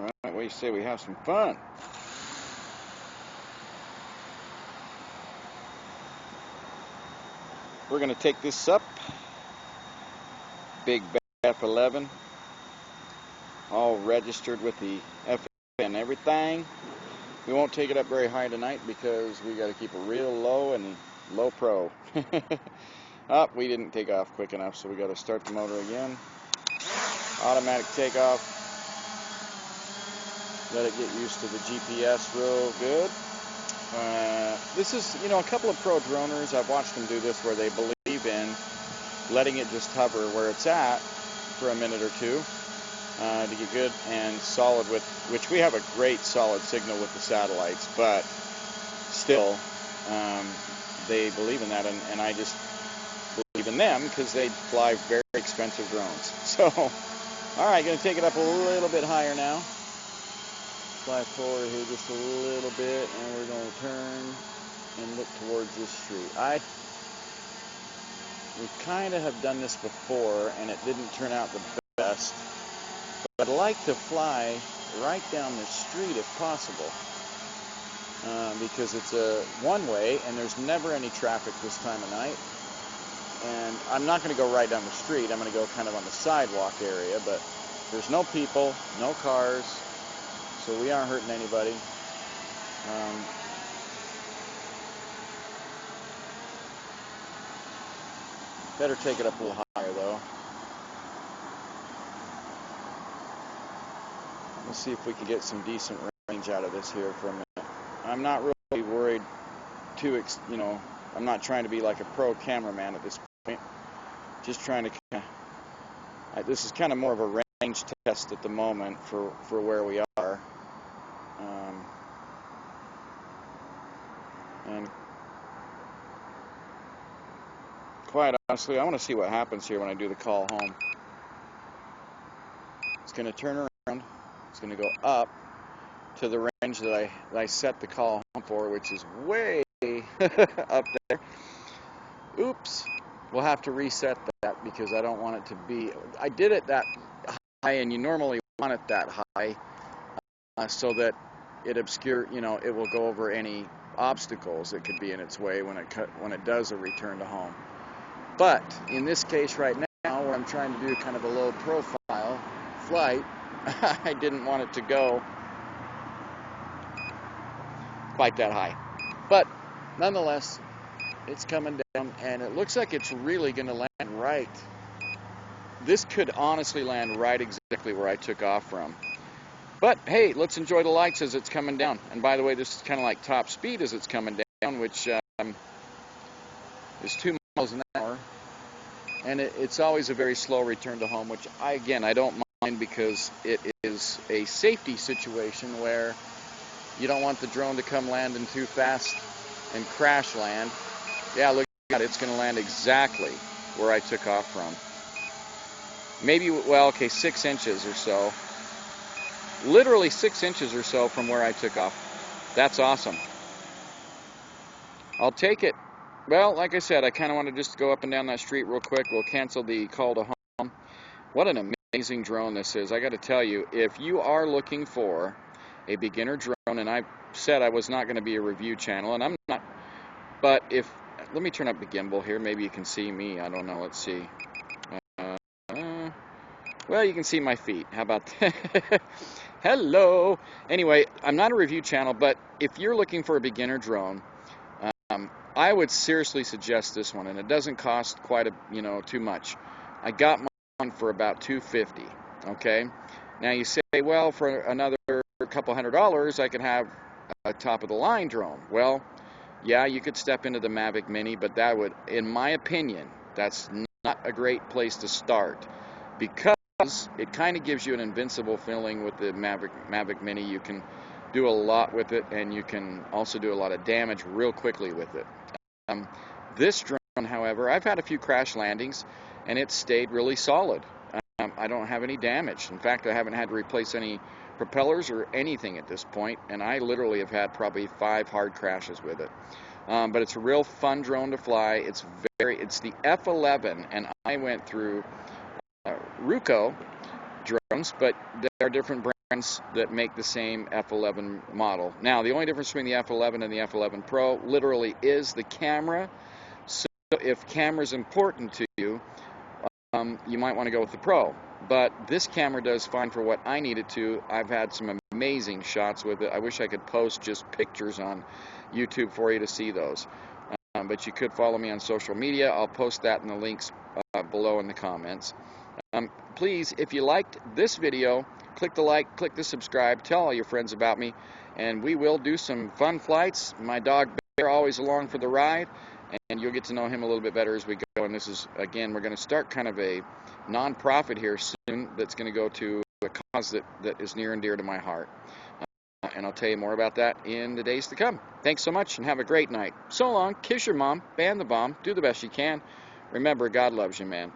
Alright, what do you say we have some fun? We're going to take this up. Big F11. All registered with the F and everything. We won't take it up very high tonight because we got to keep it real low and low pro. We didn't take off quick enough, so we got to start the motor again. Automatic takeoff. Let it get used to the GPS real good. This is, a couple of pro droners, I've watched them do this where they believe in letting it just hover where it's at for a minute or two to get good and solid with, which we have a great solid signal with the satellites, but still they believe in that, and I just believe in them because they fly very expensive drones. So, alright, going to take it up a little bit higher now. Fly forward here just a little bit, and we're going to turn and look towards this street. We kind of have done this before, and it didn't turn out the best. But I'd like to fly right down the street if possible, because it's a one-way, and there's never any traffic this time of night. And I'm not going to go right down the street. I'm going to go kind of on the sidewalk area, but there's no people, no cars. So we aren't hurting anybody. Better take it up a little higher though. Let's see if we can get some decent range out of this here for a minute. I'm not really worried I'm not trying to be like a pro cameraman at this point. Just trying to this is kind of more of a range test at the moment for where we are. And quite honestly, I want to see what happens here when I do the call home. It's going to turn around. It's going to go up to the range that I set the call home for, which is way up there. Oops. We'll have to reset that because I don't want it to be... I did it that high, and you normally want it that high so that it it will go over any obstacles that could be in its way when it does a return to home. But in this case right now, where I'm trying to do kind of a low profile flight, I didn't want it to go quite that high. But nonetheless, it's coming down, and it looks like it's really going to land right. This could honestly land right exactly where I took off from. But hey, let's enjoy the lights as it's coming down. And by the way, this is kind of like top speed as it's coming down, which is 2 miles an hour. And it's always a very slow return to home, which I don't mind because it is a safety situation where you don't want the drone to come landing too fast and crash land. Yeah, look at that, it's going to land exactly where I took off from. Maybe, well, okay, 6 inches or so. Literally 6 inches or so from where I took off. That's awesome. I'll take it. Well, like I said, I kind of want to just go up and down that street real quick. We'll cancel the call to home. What an amazing drone this is. I got to tell you, if you are looking for a beginner drone, and I said I was not going to be a review channel, and I'm not, but let me turn up the gimbal here. Maybe you can see me. I don't know. Let's see. Well, you can see my feet. How about that? Hello. Anyway, I'm not a review channel, but if you're looking for a beginner drone, I would seriously suggest this one, and it doesn't cost quite too much. I got mine for about $250. Okay. Now you say, well, for another couple $100, I could have a top-of-the-line drone. Well, yeah, you could step into the Mavic Mini, but that would, in my opinion, that's not a great place to start because it kind of gives you an invincible feeling with the Mavic Mini. You can do a lot with it, and you can also do a lot of damage real quickly with it. This drone, however, I've had a few crash landings, and it stayed really solid. I don't have any damage. In fact, I haven't had to replace any propellers or anything at this point, and I literally have had probably 5 hard crashes with it. But it's a real fun drone to fly. It's the F11, and I went through Ruco drones, but there are different friends that make the same F11 model. Now, the only difference between the F11 and the F11 Pro literally is the camera. So if camera is important to you, you might want to go with the Pro. But this camera does fine for what I need it to. I've had some amazing shots with it. I wish I could post just pictures on YouTube for you to see those. But you could follow me on social media. I'll post that in the links below in the comments. Please, if you liked this video, click the like, click the subscribe, tell all your friends about me, and we will do some fun flights. My dog Bear always along for the ride, and you'll get to know him a little bit better as we go. And this is, again, we're going to start kind of a non-profit here soon that's going to go to a cause that is near and dear to my heart. And I'll tell you more about that in the days to come. Thanks so much, and have a great night. So long. Kiss your mom. Ban the bomb. Do the best you can. Remember, God loves you, man.